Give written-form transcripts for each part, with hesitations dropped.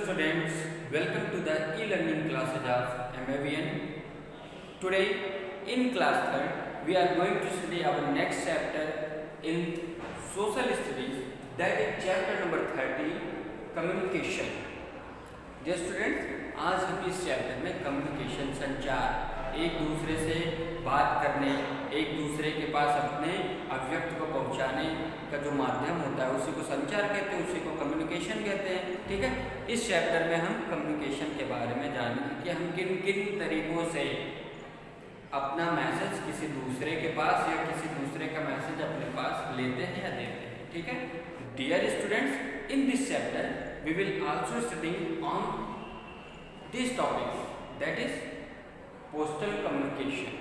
students, welcome to the e-learning classes of MAVN. Today in class 3rd we are going to study our next chapter in social studies, that is chapter number 30, communication. Dear students, आज हम इस chapter में communication, संचार, एक दूसरे से बात करने, एक दूसरे के पास अपने अभिव्यक्ति को पहुंचाने का जो माध्यम होता है उसी को संचार कहते हैं, उसी को कम्युनिकेशन कहते हैं। ठीक है, इस चैप्टर में हम कम्युनिकेशन के बारे में जानेंगे कि हम किन किन तरीकों से अपना मैसेज किसी दूसरे के पास या किसी दूसरे का मैसेज अपने पास लेते हैं या देते हैं। ठीक है, dear students, in this chapter we will also studying on this topic, that is postal communication.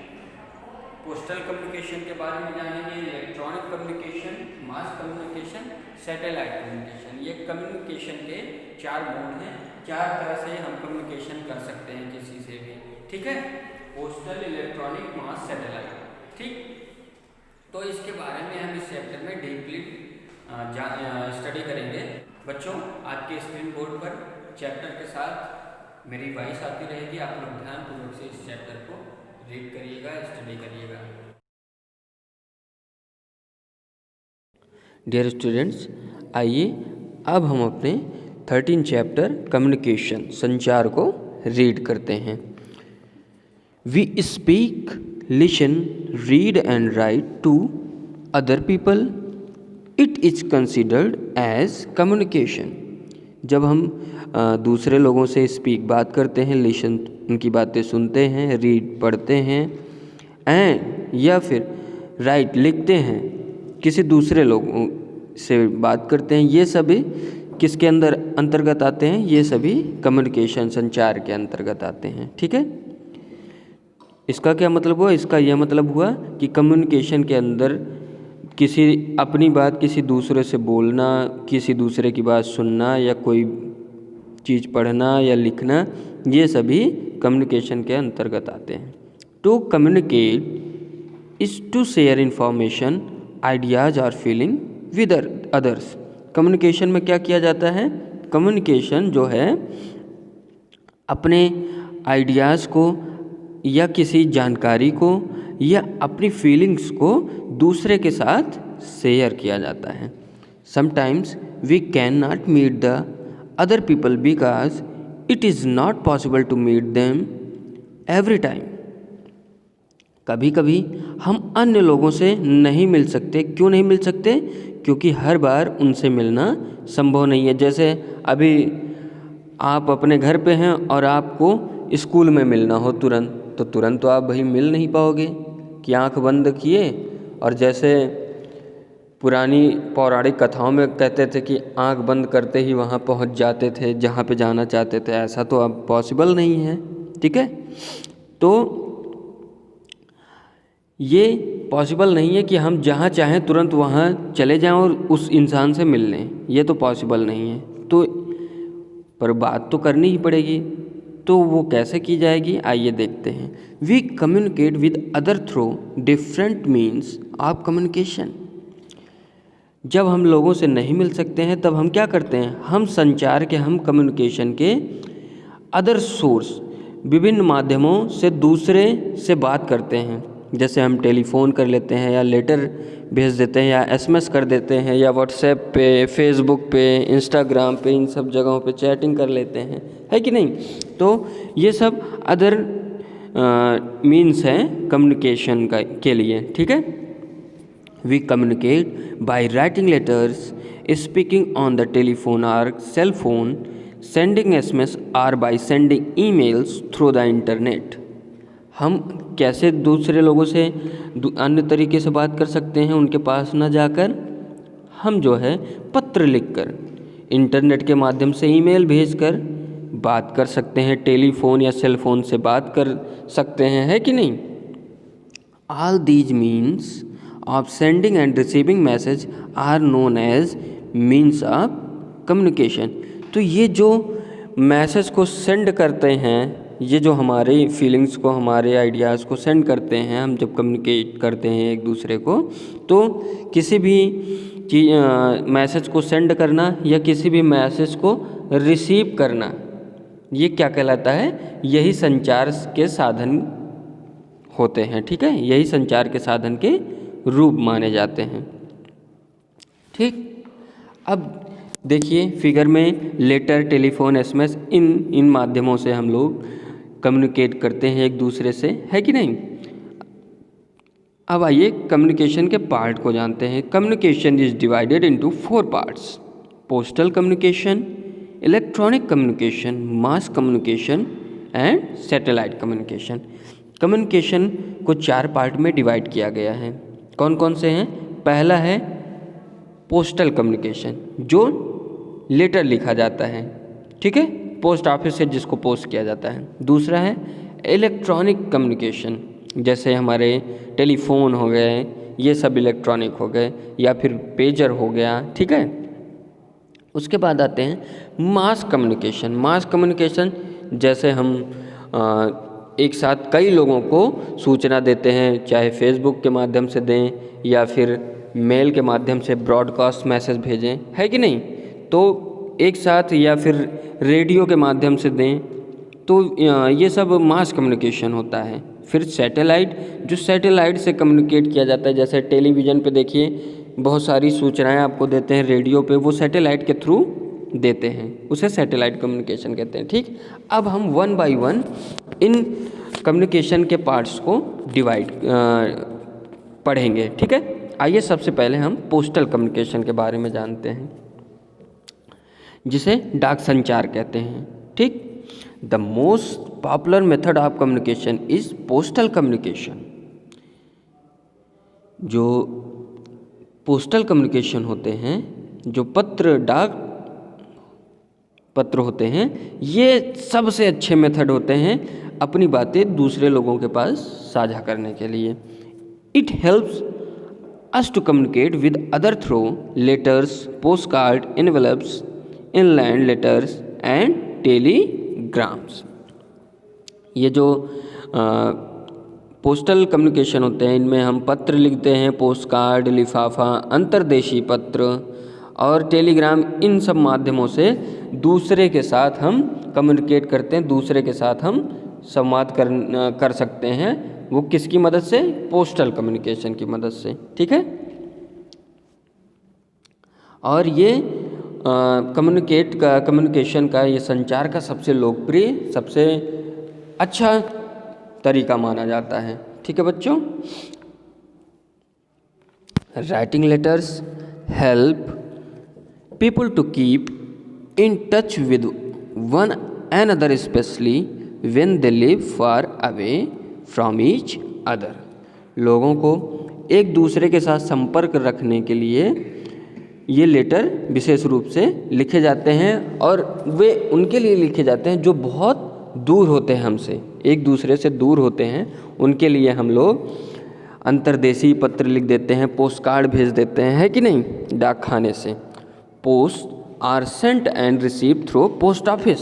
Postal communication के बारे में जानेंगे, electronic communication, mass communication, satellite communication. ये कम्युनिकेशन के 4 मोड हैं, 4 तरह से हम कम्युनिकेशन कर सकते हैं किसी से भी। ठीक है, पोस्टल, इलेक्ट्रॉनिक, मास, सैटेलाइट। ठीक, तो इसके बारे में हम इस चैप्टर में डीपली स्टडी करेंगे। बच्चों, आपके स्क्रीन बोर्ड पर चैप्टर के साथ मेरी वॉइस आती रहेगी, आप लोग ध्यानपूर्वक से इस चैप्टर को रीड करिएगा, स्टडी करिएगा। डियर स्टूडेंट्स, आइए अब हम अपने 13 चैप्टर कम्युनिकेशन, संचार को रीड करते हैं। We speak, listen, read and write to other people, it is considered as communication. जब हम दूसरे लोगों से स्पीक, बात करते हैं, लिसन, उनकी बातें सुनते हैं, रीड, पढ़ते हैं, एंड या फिर राइट, लिखते हैं, किसी दूसरे लोगों से बात करते हैं, ये सभी किसके अंतर्गत आते हैं? ये सभी कम्युनिकेशन, संचार के अंतर्गत आते हैं। ठीक है, इसका क्या मतलब हुआ? इसका यह मतलब हुआ कि कम्युनिकेशन के अंदर किसी अपनी बात किसी दूसरे से बोलना, किसी दूसरे की बात सुनना या कोई चीज़ पढ़ना या लिखना, ये सभी कम्युनिकेशन के अंतर्गत आते हैं। To communicate is to share information, ideas और फीलिंग विद अदर्स। कम्युनिकेशन में क्या किया जाता है? कम्युनिकेशन जो है अपने आइडियाज़ को या किसी जानकारी को या अपनी फीलिंग्स को दूसरे के साथ शेयर किया जाता है। Sometimes we can not meet the other people because it is not possible to meet them every time. कभी कभी हम अन्य लोगों से नहीं मिल सकते। क्यों नहीं मिल सकते? क्योंकि हर बार उनसे मिलना संभव नहीं है। जैसे अभी आप अपने घर पे हैं और आपको स्कूल में मिलना हो तुरंत तो आप भाई मिल नहीं पाओगे कि आंख बंद किए, और जैसे पुरानी पौराणिक कथाओं में कहते थे कि आंख बंद करते ही वहाँ पहुँच जाते थे जहाँ पे जाना चाहते थे। ऐसा तो अब पॉसिबल नहीं है। ठीक है, तो ये पॉसिबल नहीं है कि हम जहाँ चाहें तुरंत वहाँ चले जाएं और उस इंसान से मिल लें। ये तो पॉसिबल नहीं है। तो पर बात तो करनी ही पड़ेगी। तो वो कैसे की जाएगी? आइए देखते हैं। We communicate with other through different means of communication. जब हम लोगों से नहीं मिल सकते हैं तब हम क्या करते हैं? हम संचार के, हम कम्युनिकेशन के अदर सोर्स, विभिन्न माध्यमों से दूसरे से बात करते हैं। जैसे हम टेलीफोन कर लेते हैं, या लेटर भेज देते हैं, या एसएमएस कर देते हैं, या व्हाट्सएप पे, फेसबुक पे, इंस्टाग्राम पे, इन सब जगहों पे चैटिंग कर लेते हैं, है कि नहीं? तो ये सब अदर मीन्स हैं कम्युनिकेशन के लिए। ठीक है, we communicate by writing letters, speaking on the telephone और सेल फोन, सेंडिंग एसएमएस और by sending emails through the internet. हम कैसे दूसरे लोगों से अन्य तरीके से बात कर सकते हैं? उनके पास न जाकर हम जो है पत्र लिखकर, इंटरनेट के माध्यम से ईमेल भेजकर बात कर सकते हैं, टेलीफोन या सेल फोन से बात कर सकते हैं, है कि नहीं? All these means of sending and receiving message are known as means of communication. तो ये जो मैसेज को सेंड करते हैं, ये जो हमारे फीलिंग्स को, हमारे आइडियाज़ को सेंड करते हैं, हम जब कम्युनिकेट करते हैं एक दूसरे को, तो किसी भी मैसेज को सेंड करना या किसी भी मैसेज को रिसीव करना, ये क्या कहलाता है? यही संचार के साधन होते हैं। ठीक है, यही संचार के साधन के रूप माने जाते हैं। ठीक, अब देखिए फिगर में लेटर, टेलीफोन, एसएमएस, इन माध्यमों से हम लोग कम्युनिकेट करते हैं एक दूसरे से, है कि नहीं। अब आइए कम्युनिकेशन के पार्ट को जानते हैं। Communication is divided into 4 parts: postal communication, electronic communication, mass communication and satellite communication. Communication को 4 पार्ट में डिवाइड किया गया है। कौन कौन से हैं? पहला है पोस्टल कम्युनिकेशन, जो लेटर लिखा जाता है, ठीक है, पोस्ट ऑफिस से जिसको पोस्ट किया जाता है। दूसरा है इलेक्ट्रॉनिक कम्युनिकेशन, जैसे हमारे टेलीफोन हो गए, ये सब इलेक्ट्रॉनिक हो गए, या फिर पेजर हो गया, ठीक है। उसके बाद आते हैं मास कम्युनिकेशन। मास कम्युनिकेशन जैसे हम एक साथ कई लोगों को सूचना देते हैं, चाहे फेसबुक के माध्यम से दें या फिर मेल के माध्यम से ब्रॉडकास्ट मैसेज भेजें, है कि नहीं। तो एक साथ या फिर रेडियो के माध्यम से दें, तो ये सब मास कम्युनिकेशन होता है। फिर सैटेलाइट, जो सैटेलाइट से कम्युनिकेट किया जाता है, जैसे टेलीविज़न पे देखिए बहुत सारी सूचनाएं आपको देते हैं, रेडियो पे वो सैटेलाइट के थ्रू देते हैं, उसे सैटेलाइट कम्युनिकेशन कहते हैं। ठीक, अब हम 1 बाय 1 इन कम्युनिकेशन के पार्ट्स को डिवाइड पढ़ेंगे, ठीक है। आइए सबसे पहले हम पोस्टल कम्युनिकेशन के बारे में जानते हैं, जिसे डाक संचार कहते हैं। ठीक, the most popular method of communication is postal communication. जो पोस्टल कम्युनिकेशन होते हैं, जो डाक पत्र होते हैं, ये सबसे अच्छे मेथड होते हैं अपनी बातें दूसरे लोगों के पास साझा करने के लिए। It helps us to communicate with other through letters, post card, envelopes, inland letters and telegrams. ये जो पोस्टल कम्युनिकेशन होते हैं, इनमें हम पत्र लिखते हैं, पोस्ट कार्ड, लिफाफा, अंतर्देशीय पत्र और टेलीग्राम, इन सब माध्यमों से दूसरे के साथ हम कम्युनिकेट करते हैं, दूसरे के साथ हम संवाद कर सकते हैं। वो किसकी मदद से? पोस्टल कम्युनिकेशन की मदद से, ठीक है। और ये कम्युनिकेशन का, ये संचार का सबसे लोकप्रिय, सबसे अच्छा तरीका माना जाता है, ठीक है बच्चों। Writing letters help people to keep in touch with one another, especially when they live far away from each other। लोगों को एक दूसरे के साथ संपर्क रखने के लिए ये लेटर विशेष रूप से लिखे जाते हैं, और वे उनके लिए लिखे जाते हैं जो बहुत दूर होते हैं हमसे, एक दूसरे से दूर होते हैं। उनके लिए हम लोग अंतर्देशीय पत्र लिख देते हैं, पोस्ट कार्ड भेज देते हैं, है कि नहीं, डाक खाने से। Post are sent and receive through post office.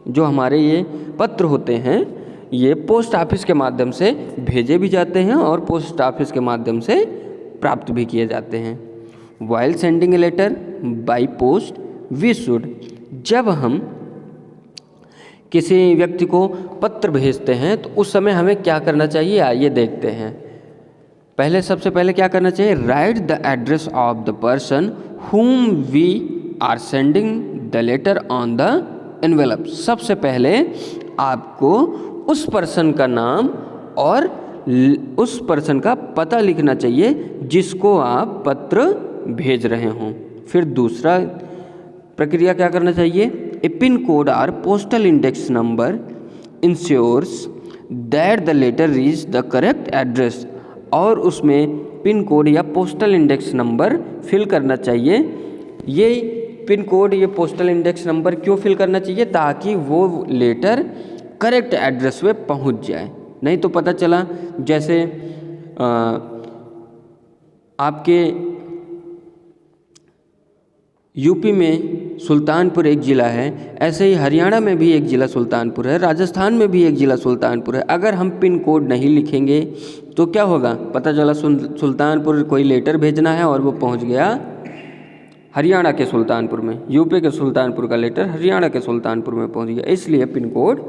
जो हमारे ये पत्र होते हैं, ये पोस्ट ऑफिस के माध्यम से भेजे भी जाते हैं और पोस्ट ऑफिस के माध्यम से प्राप्त भी किए जाते हैं। While sending a letter by post we should, जब हम किसी व्यक्ति को पत्र भेजते हैं तो उस समय हमें क्या करना चाहिए, आइए देखते हैं। सबसे पहले क्या करना चाहिए? Right the address of the person whom we are sending the letter on the envelope। सबसे पहले आपको उस पर्सन का नाम और उस पर्सन का पता लिखना चाहिए जिसको आप पत्र भेज रहे हों। फिर दूसरा प्रक्रिया क्या करना चाहिए? ए पिन कोड और postal index number ensures that the letter reach the correct address. और उसमें पिन कोड या पोस्टल इंडेक्स नंबर फिल करना चाहिए। ये पिन कोड, ये पोस्टल इंडेक्स नंबर क्यों फिल करना चाहिए? ताकि वो लेटर करेक्ट एड्रेस पे पहुंच जाए। नहीं तो पता चला जैसे आपके यूपी में सुल्तानपुर एक ज़िला है, ऐसे ही हरियाणा में भी एक ज़िला सुल्तानपुर है, राजस्थान में भी एक ज़िला सुल्तानपुर है। अगर हम पिन कोड नहीं लिखेंगे तो क्या होगा? पता चला सुल्तानपुर कोई लेटर भेजना है और वो पहुंच गया हरियाणा के सुल्तानपुर में, यूपी के सुल्तानपुर का लेटर हरियाणा के सुल्तानपुर में पहुंच गया, इसलिए पिन कोड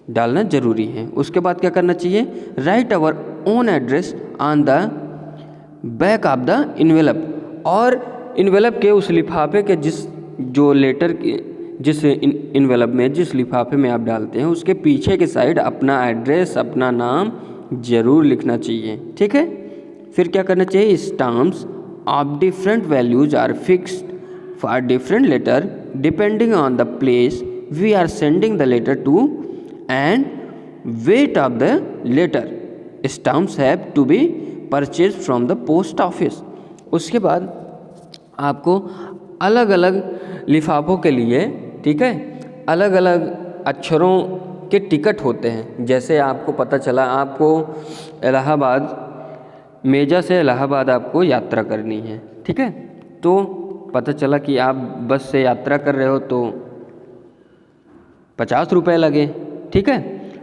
डालना ज़रूरी है। उसके बाद क्या करना चाहिए, write our own address on the back of the envelope, और इन्वेलप के उस लिफाफे के जो लेटर के जिस इन्वेलप में, जिस लिफाफे में आप डालते हैं, उसके पीछे के साइड अपना एड्रेस, अपना नाम ज़रूर लिखना चाहिए। ठीक है। फिर क्या करना चाहिए, stamps of different values are fixed for different letter depending on the place we are sending the letter to and weight of the letter. Stamps have to be purchase from the post office. उसके बाद आपको अलग अलग लिफाफों के लिए, ठीक है, अलग अलग अक्षरों के टिकट होते हैं। जैसे आपको पता चला आपको इलाहाबाद, मेजा से इलाहाबाद आपको यात्रा करनी है, ठीक है, तो पता चला कि आप बस से यात्रा कर रहे हो तो 50 रुपये लगे, ठीक है।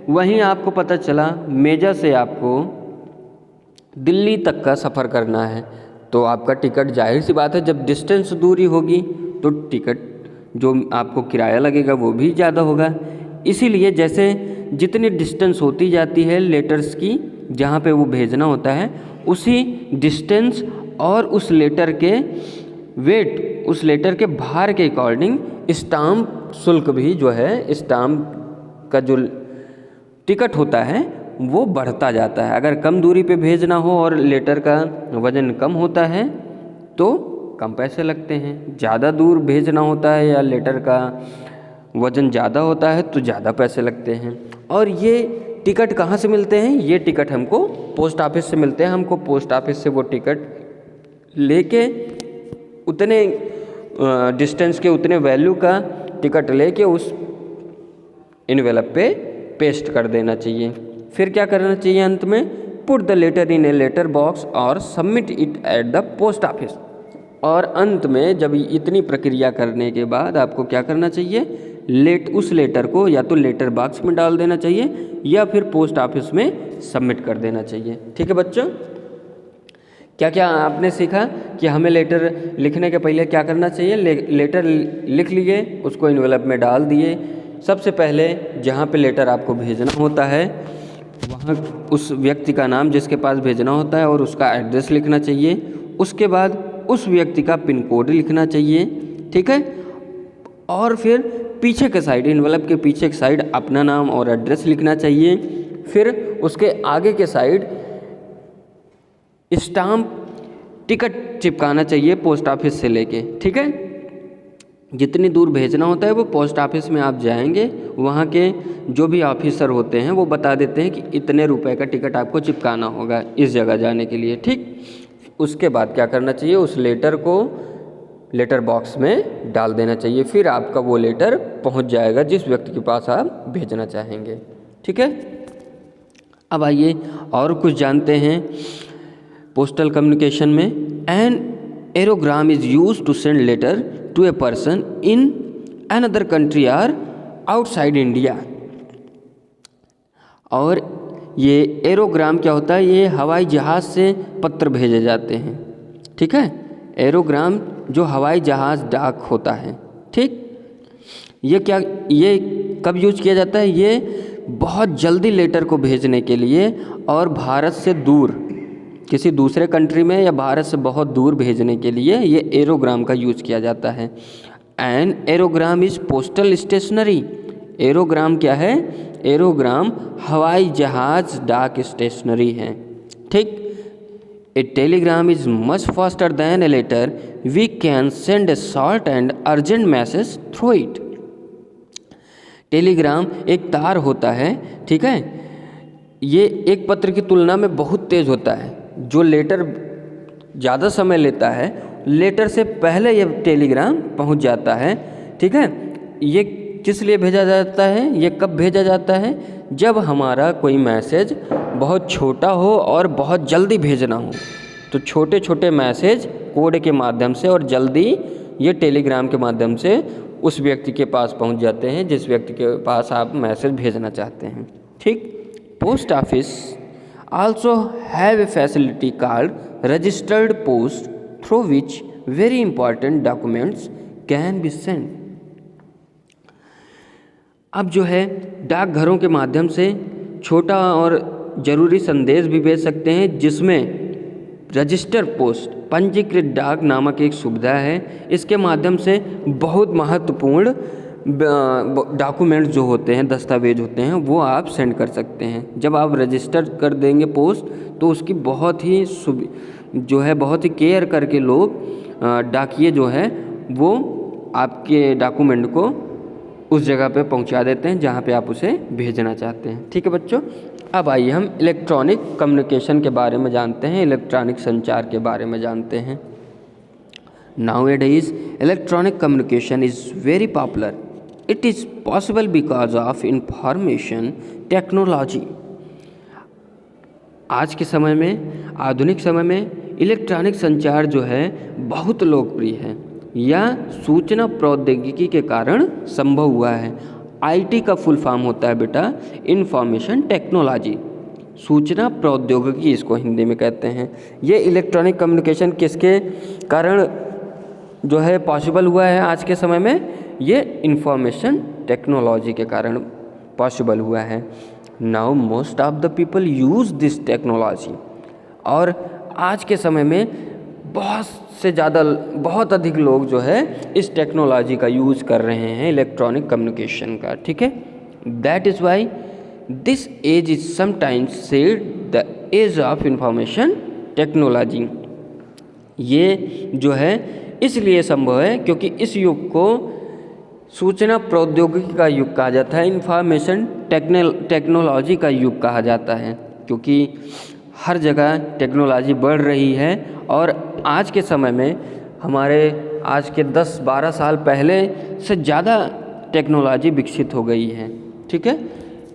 वहीं आपको पता चला मेजा से आपको दिल्ली तक का सफ़र करना है, तो आपका टिकट, जाहिर सी बात है, जब डिस्टेंस दूरी होगी तो टिकट जो आपको किराया लगेगा वो भी ज़्यादा होगा। इसीलिए जैसे जितनी डिस्टेंस होती जाती है लेटर्स की जहाँ पे वो भेजना होता है, उसी डिस्टेंस और उस लेटर के वेट, उस लेटर के भार के अकॉर्डिंग स्टाम्प शुल्क भी जो है, स्टाम्प का जो टिकट होता है वो बढ़ता जाता है। अगर कम दूरी पे भेजना हो और लेटर का वज़न कम होता है तो कम पैसे लगते हैं, ज़्यादा दूर भेजना होता है या लेटर का वज़न ज़्यादा होता है तो ज़्यादा पैसे लगते हैं। और ये टिकट कहाँ से मिलते हैं, ये टिकट हमको पोस्ट ऑफिस से मिलते हैं। हमको पोस्ट ऑफिस से वो टिकट लेके उतने डिस्टेंस के, उतने वैल्यू का टिकट लेके उस इन्वेलप पे पेस्ट कर देना चाहिए। फिर क्या करना चाहिए अंत में, put the letter in a letter box और submit it at the post office. और अंत में जब इतनी प्रक्रिया करने के बाद आपको क्या करना चाहिए, उस लेटर को या तो लेटर बॉक्स में डाल देना चाहिए या फिर पोस्ट ऑफिस में सबमिट कर देना चाहिए। ठीक है बच्चों, क्या क्या आपने सीखा कि हमें लेटर लिखने के पहले क्या करना चाहिए। लेटर लिख लिए, उसको इन्वेलप में डाल दिए। सबसे पहले जहाँ पे लेटर आपको भेजना होता है वहाँ उस व्यक्ति का नाम जिसके पास भेजना होता है और उसका एड्रेस लिखना चाहिए। उसके बाद उस व्यक्ति का पिन कोड लिखना चाहिए, ठीक है। और फिर पीछे के साइड, इन्वेलप के पीछे के साइड अपना नाम और एड्रेस लिखना चाहिए। फिर उसके आगे के साइड स्टाम्प टिकट चिपकाना चाहिए पोस्ट ऑफिस से लेके, ठीक है। जितनी दूर भेजना होता है वो पोस्ट ऑफिस में आप जाएंगे, वहाँ के जो भी ऑफिसर होते हैं वो बता देते हैं कि इतने रुपए का टिकट आपको चिपकाना होगा इस जगह जाने के लिए, ठीक। उसके बाद क्या करना चाहिए, उस लेटर को लेटर बॉक्स में डाल देना चाहिए। फिर आपका वो लेटर पहुंच जाएगा जिस व्यक्ति के पास आप भेजना चाहेंगे, ठीक है। अब आइए और कुछ जानते हैं पोस्टल कम्युनिकेशन में। An aerogram is used to send letter to a person in another country or outside India. और ये एरोग्राम क्या होता है, ये हवाई जहाज़ से पत्र भेजे जाते हैं, ठीक है। एरोग्राम जो हवाई जहाज़ डाक होता है, ठीक। ये कब यूज किया जाता है, ये बहुत जल्दी लेटर को भेजने के लिए और भारत से दूर किसी दूसरे कंट्री में या भारत से बहुत दूर भेजने के लिए ये एरोग्राम का यूज किया जाता है। An aerogram is postal stationery. Aerogram क्या है, एरोग्राम हवाई जहाज डाक स्टेशनरी है, ठीक। A telegram is much faster than a letter, we can send a short and urgent message through it. Telegram एक तार होता है, ठीक है। ये एक पत्र की तुलना में बहुत तेज़ होता है। जो लेटर ज़्यादा समय लेता है, लेटर से पहले ये टेलीग्राम पहुंच जाता है, ठीक है। ये किस लिए भेजा जाता है, ये कब भेजा जाता है, जब हमारा कोई मैसेज बहुत छोटा हो और बहुत जल्दी भेजना हो, तो छोटे छोटे मैसेज कोड के माध्यम से और जल्दी ये टेलीग्राम के माध्यम से उस व्यक्ति के पास पहुंच जाते हैं जिस व्यक्ति के पास आप मैसेज भेजना चाहते हैं, ठीक। Post office also have a facility called registered post through which very important documents can be sent. अब जो है डाकघरों के माध्यम से छोटा और ज़रूरी संदेश भी भेज सकते हैं, जिसमें रजिस्टर पोस्ट पंजीकृत डाक नामक एक सुविधा है। इसके माध्यम से बहुत महत्वपूर्ण डॉक्यूमेंट्स जो होते हैं, दस्तावेज होते हैं, वो आप सेंड कर सकते हैं। जब आप रजिस्टर कर देंगे पोस्ट तो उसकी बहुत ही बहुत ही केयर करके लोग डाकिये जो है वो आपके डॉक्यूमेंट को उस जगह पे पहुंचा देते हैं जहां पे आप उसे भेजना चाहते हैं। ठीक है बच्चों, अब आइए हम इलेक्ट्रॉनिक कम्युनिकेशन के बारे में जानते हैं, इलेक्ट्रॉनिक संचार के बारे में जानते हैं। Nowadays, electronic communication is very popular. It is possible because of information technology. आज के समय में, आधुनिक समय में इलेक्ट्रॉनिक संचार जो है बहुत लोकप्रिय है या सूचना प्रौद्योगिकी के कारण संभव हुआ है। आईटी का फुल फॉर्म होता है बेटा इंफॉर्मेशन टेक्नोलॉजी, सूचना प्रौद्योगिकी इसको हिंदी में कहते हैं। ये इलेक्ट्रॉनिक कम्युनिकेशन किसके कारण जो है पॉसिबल हुआ है आज के समय में? ये इंफॉर्मेशन टेक्नोलॉजी के कारण पॉसिबल हुआ है। Now most of the people use this technology, और आज के समय में बहुत अधिक लोग जो है इस टेक्नोलॉजी का यूज़ कर रहे हैं, इलेक्ट्रॉनिक कम्युनिकेशन का। ठीक है, that is why this age is sometimes said the age of information technology. ये जो है इसलिए संभव है क्योंकि इस युग को सूचना प्रौद्योगिकी का युग कहा जाता है, इंफॉर्मेशन टेक्नोलॉजी का युग कहा जाता है, क्योंकि हर जगह टेक्नोलॉजी बढ़ रही है। और आज के समय में हमारे आज के 10-12 साल पहले से ज़्यादा टेक्नोलॉजी विकसित हो गई है। ठीक है,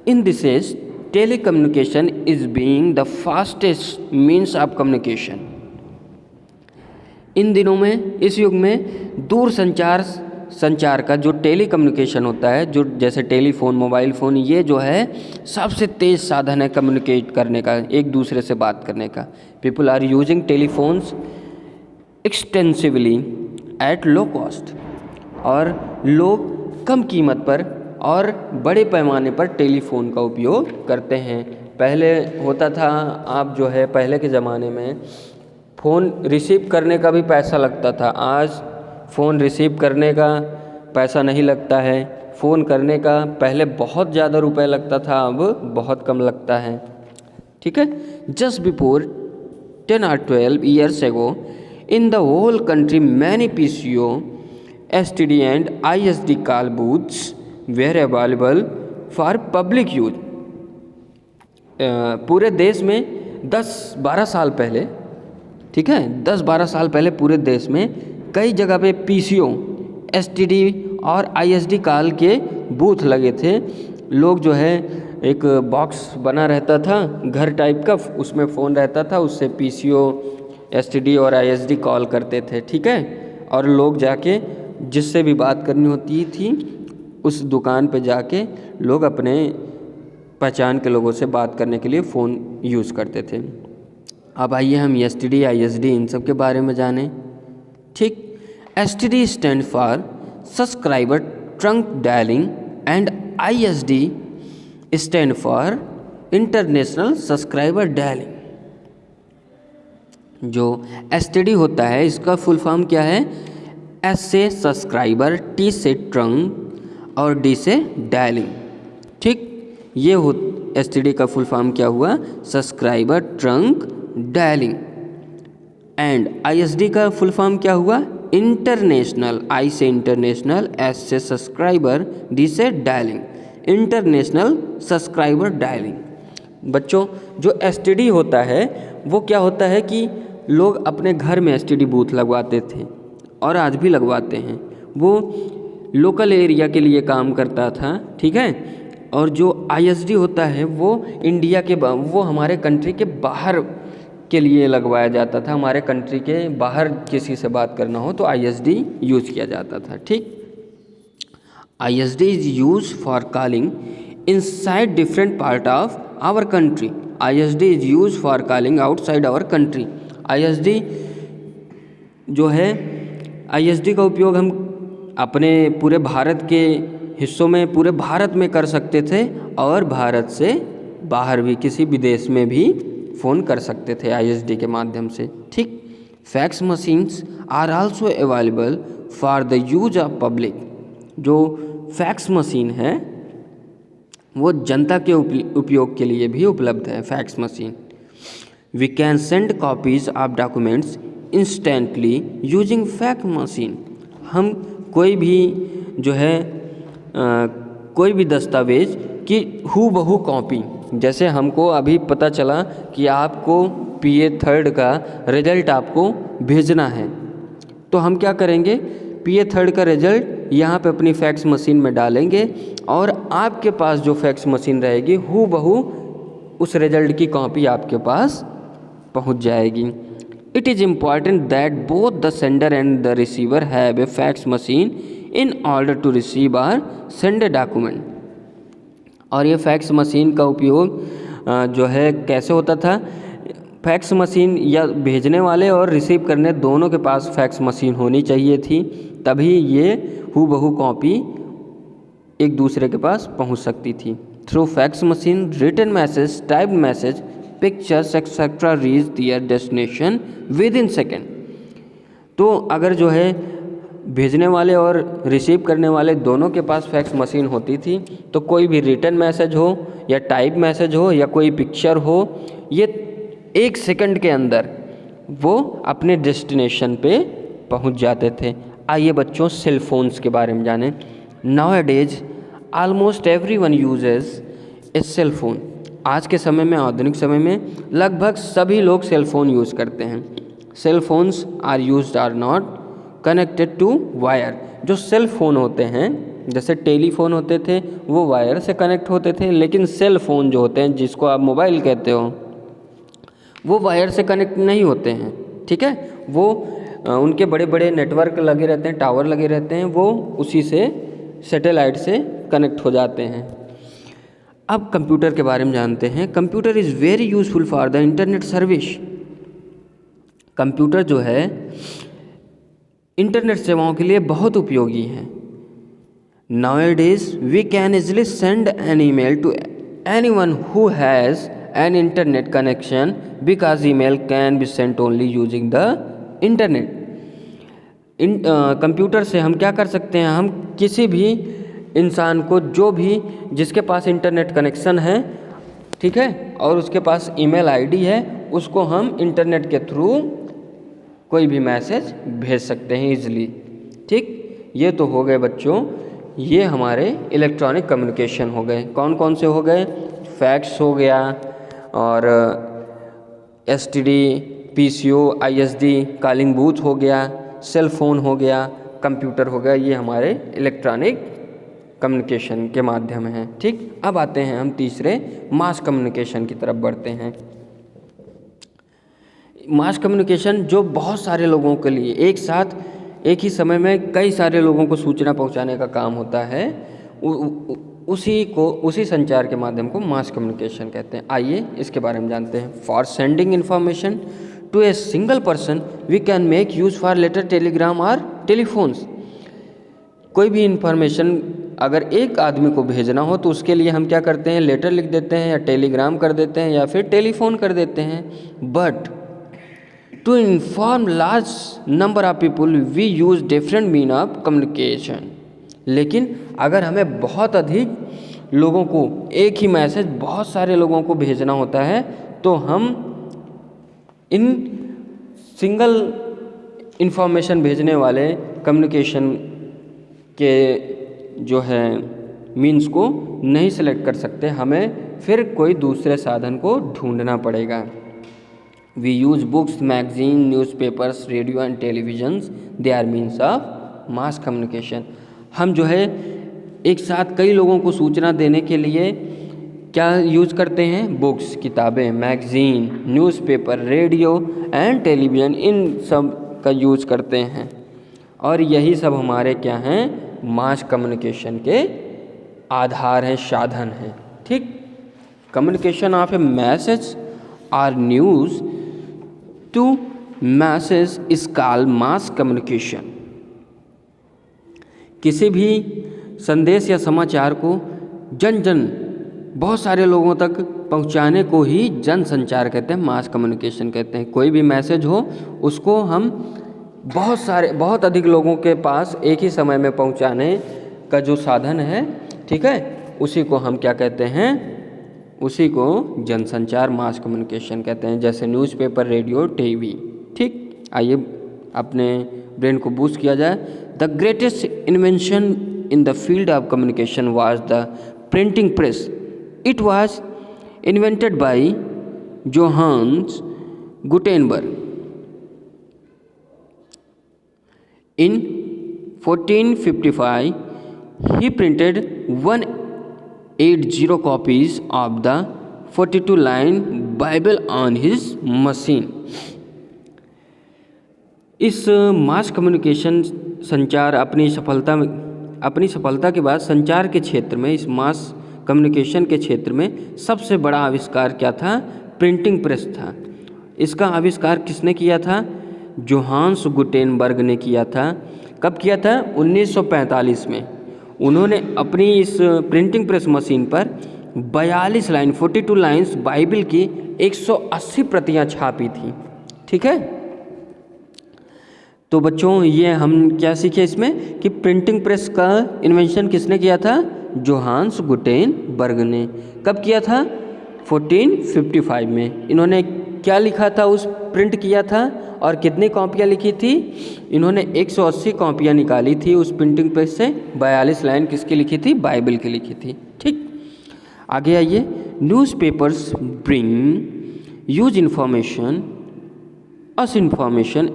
in this age telecommunication is being the fastest means of communication. इन दिनों में, इस युग में दूर संचार का जो टेलीकम्युनिकेशन होता है, जो जैसे टेलीफोन, मोबाइल फ़ोन, ये जो है सबसे तेज़ साधन है कम्युनिकेट करने का, एक दूसरे से बात करने का। People are using telephones extensively at low cost, और लोग कम कीमत पर और बड़े पैमाने पर टेलीफोन का उपयोग करते हैं। पहले होता था, आप जो है पहले के ज़माने में फ़ोन रिसीव करने का भी पैसा लगता था। आज फ़ोन रिसीव करने का पैसा नहीं लगता है, फ़ोन करने का पहले बहुत ज़्यादा रुपए लगता था, अब बहुत कम लगता है। ठीक है, just before 10 or 12 years ago in the whole country many PCO, STD and ISD call booths were available for public use. पूरे देश में 10-12 साल पहले, ठीक है, 10-12 साल पहले पूरे देश में कई जगह पे PCO, STD और ISD कॉल के बूथ लगे थे। लोग जो है एक बॉक्स बना रहता था घर टाइप का, उसमें फ़ोन रहता था, उससे PCO, STD और ISD कॉल करते थे। ठीक है, और लोग जाके जिससे भी बात करनी होती थी उस दुकान पे जाके लोग अपने पहचान के लोगों से बात करने के लिए फ़ोन यूज़ करते थे। अब आइए हम STD, ISD इन सब के बारे में जानें। ठीक, STD stand for subscriber trunk dialling and ISD stand for international subscriber dialling. जो STD होता है इसका फुल फॉर्म क्या है? S से सब्सक्राइबर, T से ट्रंक और D से डायलिंग। ठीक, ये हो STD का फुल फॉर्म क्या हुआ? Subscriber trunk dialling. And ISD का फुल फॉर्म क्या हुआ? इंटरनेशनल, I से इंटरनेशनल, S से सब्सक्राइबर, D से डायलिंग, इंटरनेशनल सब्सक्राइबर डायलिंग। बच्चों, जो STD होता है वो क्या होता है कि लोग अपने घर में STD बूथ लगवाते थे और आज भी लगवाते हैं। वो लोकल एरिया के लिए काम करता था। ठीक है, और जो ISD होता है वो इंडिया के वो हमारे कंट्री के बाहर के लिए लगवाया जाता था। हमारे कंट्री के बाहर किसी से बात करना हो तो ISD यूज़ किया जाता था। ठीक, ISD is use for calling inside different part of our country. ISD is use for calling outside our country. ISD जो है ISD का उपयोग हम अपने पूरे भारत के हिस्सों में, पूरे भारत में कर सकते थे और भारत से बाहर भी किसी विदेश में भी फ़ोन कर सकते थे ISD के माध्यम से। ठीक। Fax machines are also available for the use of public. जो फैक्स मशीन है वो जनता के उपयोग के लिए भी उपलब्ध है fax machine. We can send copies of documents instantly using fax machine. हम कोई भी जो है कोई भी दस्तावेज की हूबहू कॉपी, जैसे हमको अभी पता चला कि आपको PA 3rd का रिजल्ट आपको भेजना है, तो हम क्या करेंगे, PA 3rd का रिजल्ट यहाँ पे अपनी फैक्स मशीन में डालेंगे और आपके पास जो फैक्स मशीन रहेगी हूबहू उस रिजल्ट की कॉपी आपके पास पहुँच जाएगी। It is important that both the sender and the receiver have a fax machine in order to receive or send a document. और ये फैक्स मशीन का उपयोग जो है कैसे होता था, फैक्स मशीन या भेजने वाले और रिसीव करने दोनों के पास फैक्स मशीन होनी चाहिए थी, तभी ये हूबहू कॉपी एक दूसरे के पास पहुंच सकती थी। Through fax machine written message, typed message, pictures etcetera reach their destination within second. तो अगर जो है भेजने वाले और रिसीव करने वाले दोनों के पास फैक्स मशीन होती थी, तो कोई भी रिटन मैसेज हो या टाइप मैसेज हो या कोई पिक्चर हो, ये 1 सेकंड के अंदर वो अपने डेस्टिनेशन पे पहुंच जाते थे। आइए बच्चों सेल फोन्स के बारे में जानें। नाउअडेज ऑलमोस्ट एवरीवन यूजेस ए सेल फोन। आज के समय में, आधुनिक समय में लगभग सभी लोग सेल फोन यूज़ करते हैं। Cell phones are used are not connected to wire. जो सेल फोन होते हैं, जैसे टेलीफोन होते थे वो वायर से कनेक्ट होते थे, लेकिन सेल फोन जो होते हैं जिसको आप मोबाइल कहते हो वो वायर से कनेक्ट नहीं होते हैं। ठीक है, वो उनके बड़े बड़े नेटवर्क लगे रहते हैं, टावर लगे रहते हैं, वो उसी से सैटेलाइट से कनेक्ट हो जाते हैं। अब कंप्यूटर के बारे में जानते हैं। Computer is very useful for the internet service. Computer जो है इंटरनेट सेवाओं के लिए बहुत उपयोगी है। Nowadays we can easily send an email to anyone who has an internet connection because email can be sent only using the internet. Computer से हम क्या कर सकते हैं, हम किसी भी इंसान को, जो भी जिसके पास इंटरनेट कनेक्शन है, ठीक है, और उसके पास ईमेल आईडी है, उसको हम इंटरनेट के थ्रू कोई भी मैसेज भेज सकते हैं इजीली। ठीक, ये तो हो गए बच्चों, ये हमारे इलेक्ट्रॉनिक कम्युनिकेशन हो गए। कौन कौन से हो गए, फैक्स हो गया और STD, PCO, ISD, calling booth हो गया, सेल फोन हो गया, कंप्यूटर हो गया, ये हमारे इलेक्ट्रॉनिक कम्युनिकेशन के माध्यम हैं। ठीक, अब आते हैं हम तीसरे मास कम्युनिकेशन की तरफ बढ़ते हैं। मास कम्युनिकेशन जो बहुत सारे लोगों के लिए एक साथ एक ही समय में कई सारे लोगों को सूचना पहुंचाने का काम होता है, उसी संचार के माध्यम को मास कम्युनिकेशन कहते हैं। आइए इसके बारे में जानते हैं। For sending information to a single person we can make use for letter, telegram और टेलीफोन्स। कोई भी इंफॉर्मेशन अगर एक आदमी को भेजना हो तो उसके लिए हम क्या करते हैं, लेटर लिख देते हैं या टेलीग्राम कर देते हैं या फिर टेलीफोन कर देते हैं। But to inform large number of people we use different mean of communication. लेकिन अगर हमें बहुत अधिक लोगों को एक ही मैसेज बहुत सारे लोगों को भेजना होता है तो हम इन सिंगल इंफॉर्मेशन भेजने वाले कम्युनिकेशन के जो है मीन्स को नहीं सेलेक्ट कर सकते, हमें फिर कोई दूसरे साधन को ढूंढना पड़ेगा। We use books, magazine, newspapers, radio and televisions, they are means of mass communication. हम जो है एक साथ कई लोगों को सूचना देने के लिए क्या यूज़ करते हैं, बुक्स, किताबें, magazine, newspaper, radio and television, इन सब का यूज़ करते हैं। और यही सब हमारे क्या हैं, मास कम्युनिकेशन के आधार हैं, साधन हैं। ठीक, कम्युनिकेशन ऑफ ए मैसेज और news to message is called mass communication. किसी भी संदेश या समाचार को जन बहुत सारे लोगों तक पहुंचाने को ही जन संचार कहते हैं, मास कम्युनिकेशन कहते हैं। कोई भी मैसेज हो उसको हम बहुत अधिक लोगों के पास एक ही समय में पहुंचाने का जो साधन है, ठीक है, उसी को हम क्या कहते हैं, उसी को जनसंचार मास कम्युनिकेशन कहते हैं, जैसे न्यूज़पेपर, रेडियो, टीवी। ठीक, आइए अपने ब्रेन को बूस्ट किया जाए। The greatest invention in the field of communication was the printing press. It was invented by Johannes Gutenberg in 1455. He printed 180 copies of the 42-line Bible on his machine. इस mass communication संचार अपनी सफलता के बाद संचार के क्षेत्र में, इस मास कम्युनिकेशन के क्षेत्र में सबसे बड़ा आविष्कार क्या था? प्रिंटिंग प्रेस था। इसका आविष्कार किसने किया था? जोहान्स गुटेनबर्ग ने किया था। कब किया था? 1945 में। उन्होंने अपनी इस प्रिंटिंग प्रेस मशीन पर 42 लाइन 42 लाइन्स बाइबल की 180 प्रतियां छापी थी। ठीक है, तो बच्चों ये हम क्या सीखे इसमें कि प्रिंटिंग प्रेस का इन्वेंशन किसने किया था? जोहान्स गुटेनबर्ग ने। कब किया था? 1455 में। इन्होंने क्या लिखा था? उस प्रिंट किया था और कितनी कॉपियाँ लिखी थी? इन्होंने 180 कॉपियाँ निकाली थी उस प्रिंटिंग प्रेस से। 42 लाइन किसकी लिखी थी? बाइबल की लिखी थी। ठीक, आगे आइए। Newspapers bring use information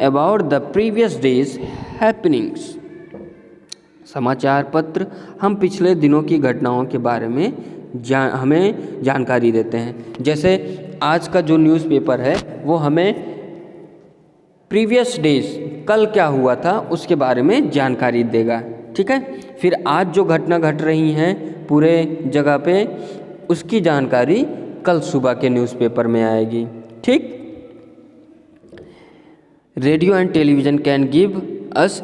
about the previous days happenings. समाचार पत्र हम पिछले दिनों की घटनाओं के बारे में हमें जानकारी देते हैं। जैसे आज का जो न्यूज़पेपर है वो हमें प्रीवियस डेज, कल क्या हुआ था उसके बारे में जानकारी देगा। ठीक है, फिर आज जो घटना घट रही हैं पूरे जगह पे, उसकी जानकारी कल सुबह के न्यूज़पेपर में आएगी। ठीक, radio and television can give us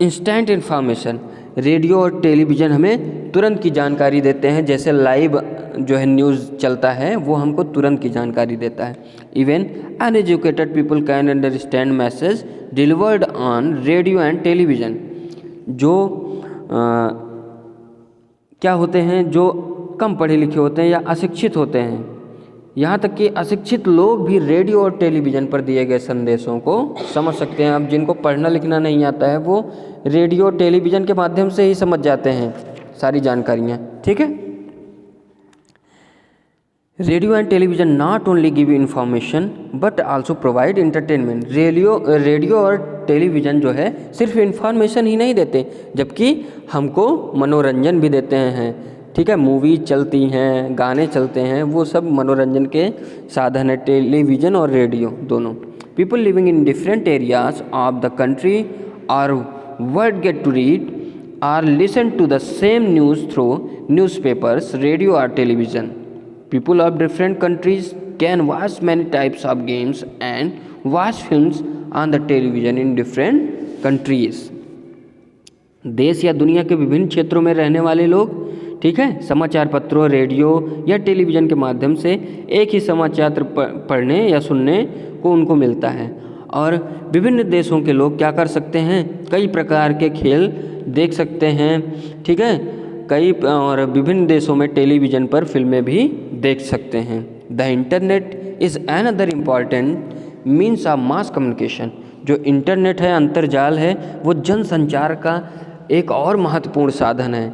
instant information. Radio और टेलीविज़न हमें तुरंत की जानकारी देते हैं। जैसे लाइव जो है न्यूज़ चलता है वो हमको तुरंत की जानकारी देता है। Even uneducated people can understand message delivered on radio and television. जो क्या होते हैं, जो कम पढ़े लिखे होते हैं या अशिक्षित होते हैं, यहाँ तक कि अशिक्षित लोग भी रेडियो और टेलीविज़न पर दिए गए संदेशों को समझ सकते हैं। अब जिनको पढ़ना लिखना नहीं आता है वो रेडियो टेलीविज़न के माध्यम से ही समझ जाते हैं सारी जानकारियाँ। ठीक है, radio and television not only give information but also provide entertainment. Radio और टेलीविज़न जो है सिर्फ इन्फॉर्मेशन ही नहीं देते, जबकि हमको मनोरंजन भी देते हैं। ठीक है, मूवी चलती हैं, गाने चलते हैं, वो सब मनोरंजन के साधन है, टेलीविज़न और रेडियो दोनों। People living in different areas of the country और वर्ल्ड गेट टू रीड और listen to the same news through newspapers, radio और television. People of different countries can watch many types of games and watch films on the television in different countries. देश या दुनिया के विभिन्न क्षेत्रों में रहने वाले लोग, ठीक है, समाचार पत्रों, रेडियो या टेलीविज़न के माध्यम से एक ही समाचार पढ़ने या सुनने को उनको मिलता है। और विभिन्न देशों के लोग क्या कर सकते हैं? कई प्रकार के खेल देख सकते हैं। ठीक है, कई और विभिन्न देशों में टेलीविज़न पर फिल्में भी देख सकते हैं। The internet is another important means of mass communication. जो इंटरनेट है, अंतर्जाल है, वो जनसंचार का एक और महत्वपूर्ण साधन है।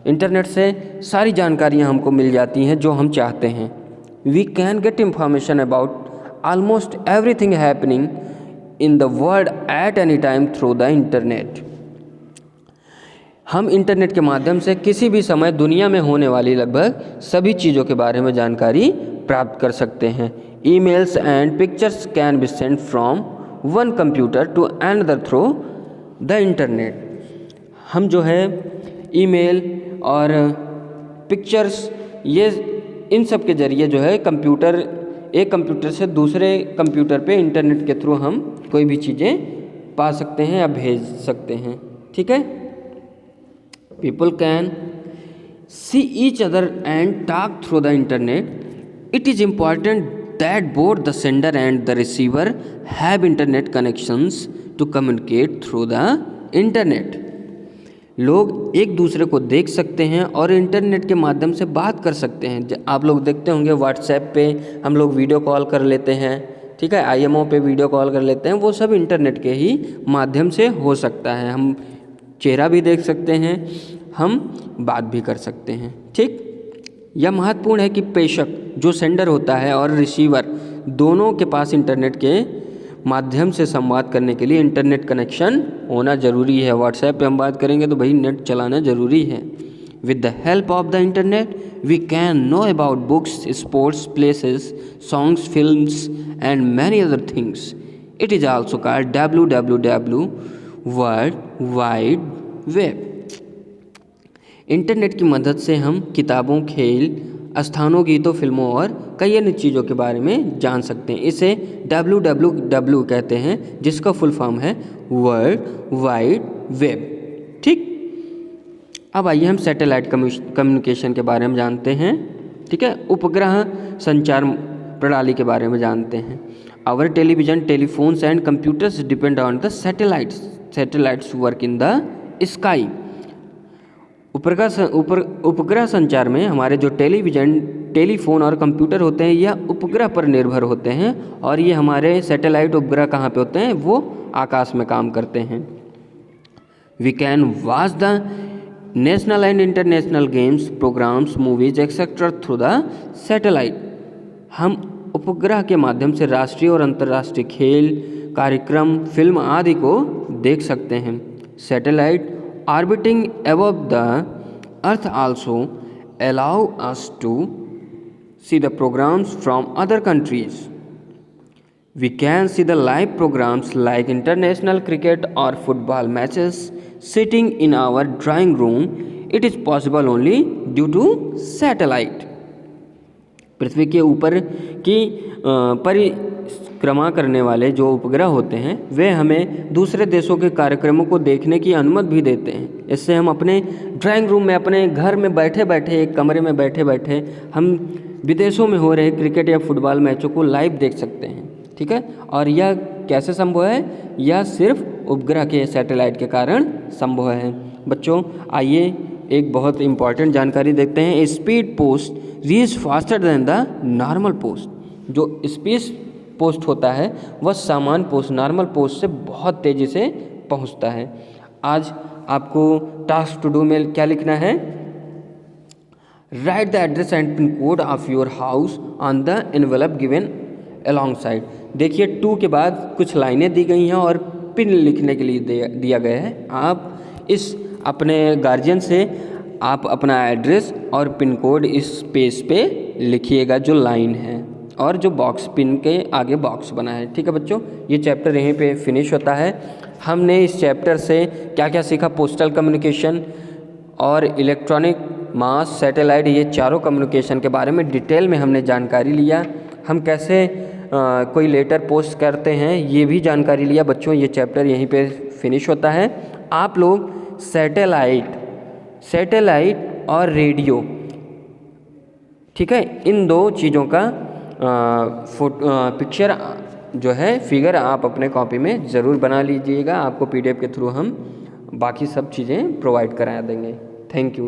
इंटरनेट से सारी जानकारियाँ हमको मिल जाती हैं जो हम चाहते हैं। We can get information about almost everything happening in the world at any time through the internet. हम इंटरनेट के माध्यम से किसी भी समय दुनिया में होने वाली लगभग सभी चीज़ों के बारे में जानकारी प्राप्त कर सकते हैं। Emails and pictures can be send from one computer to another through the internet. हम जो है ईमेल और पिक्चर्स, ये इन सब के ज़रिए जो है एक कंप्यूटर से दूसरे कंप्यूटर पे इंटरनेट के थ्रू हम कोई भी चीज़ें पा सकते हैं या भेज सकते हैं। ठीक है, people can see each other and talk through the internet. It is important that both the sender and the receiver have internet connections to communicate through the internet. लोग एक दूसरे को देख सकते हैं और इंटरनेट के माध्यम से बात कर सकते हैं। आप लोग देखते होंगे व्हाट्सएप पे हम लोग वीडियो कॉल कर लेते हैं, ठीक है, IMO पे वीडियो कॉल कर लेते हैं, वो सब इंटरनेट के ही माध्यम से हो सकता है। हम चेहरा भी देख सकते हैं, हम बात भी कर सकते हैं, ठीक। यह महत्वपूर्ण है कि प्रेषक जो सेंडर होता है और रिसीवर दोनों के पास इंटरनेट के माध्यम से संवाद करने के लिए इंटरनेट कनेक्शन होना ज़रूरी है। व्हाट्सएप पे हम बात करेंगे तो भाई नेट चलाना ज़रूरी है। With the help of the internet we can know about books, sports, places, songs, films and many other things. It is also called WWW world wide web. Internet की मदद से हम किताबों, खेल, स्थानों, गीतों, फिल्मों और कई अन्य चीज़ों के बारे में जान सकते हैं। इसे WWW कहते हैं, जिसका फुल फॉर्म है वर्ल्ड वाइड वेब, ठीक। अब आइए हम सैटेलाइट कम्युनिकेशन के बारे में जानते हैं, ठीक है। उपग्रह संचार प्रणाली के बारे में जानते हैं। Our television, telephones and computers depend on the satellites work in the sky. उपग्रह संचार में हमारे जो टेलीविज़न, टेलीफोन और कंप्यूटर होते हैं यह उपग्रह पर निर्भर होते हैं, और ये हमारे सैटेलाइट उपग्रह कहाँ पे होते हैं, वो आकाश में काम करते हैं। We can watch the national and international games, programs, movies etcetera through the satellite. हम उपग्रह के माध्यम से राष्ट्रीय और अंतर्राष्ट्रीय खेल, कार्यक्रम, फिल्म आदि को देख सकते हैं। Satellite orbiting above the earth also allow us to see the programs from other countries. We can see the live programs like international cricket or football matches sitting in our drawing room. It is possible only due to satellite. पृथ्वी के ऊपर की परिक्रमा करने वाले जो उपग्रह होते हैं वे हमें दूसरे देशों के कार्यक्रमों को देखने की अनुमति भी देते हैं। इससे हम अपने ड्राइंग रूम में, अपने घर में बैठे बैठे, एक कमरे में बैठे बैठे हम विदेशों में हो रहे क्रिकेट या फुटबॉल मैचों को लाइव देख सकते हैं, ठीक है। और यह कैसे संभव है, यह सिर्फ उपग्रह के सैटेलाइट के कारण संभव है। बच्चों आइए एक बहुत इंपॉर्टेंट जानकारी देखते हैं। Speed post reach faster than the normal post. जो स्पीड पोस्ट होता है वह सामान्य पोस्ट, नॉर्मल पोस्ट से बहुत तेज़ी से पहुंचता है। आज आपको टास्क टू डू में क्या लिखना है, right the address and pin code of your house on the envelope given along side. देखिए 2 के बाद कुछ लाइनें दी गई हैं और पिन लिखने के लिए दिया गया है। आप इस अपने गार्जियन से आप अपना एड्रेस और पिन कोड इस पेज पे लिखिएगा जो लाइन है, और जो बॉक्स पिन के आगे बॉक्स बना है, ठीक है बच्चों। ये चैप्टर यहीं पे फिनिश होता है। हमने इस चैप्टर से क्या क्या सीखा, पोस्टल कम्युनिकेशन और इलेक्ट्रॉनिक, मास, सैटेलाइट, ये चारों कम्युनिकेशन के बारे में डिटेल में हमने जानकारी लिया। हम कैसे कोई लेटर पोस्ट करते हैं ये भी जानकारी लिया। बच्चों ये चैप्टर यहीं पे फिनिश होता है। आप लोग सैटेलाइट और रेडियो, ठीक है, इन 2 चीज़ों का पिक्चर जो है, फिगर आप अपने कॉपी में ज़रूर बना लीजिएगा। आपको PDF के थ्रू हम बाकी सब चीज़ें प्रोवाइड करा देंगे। Thank you.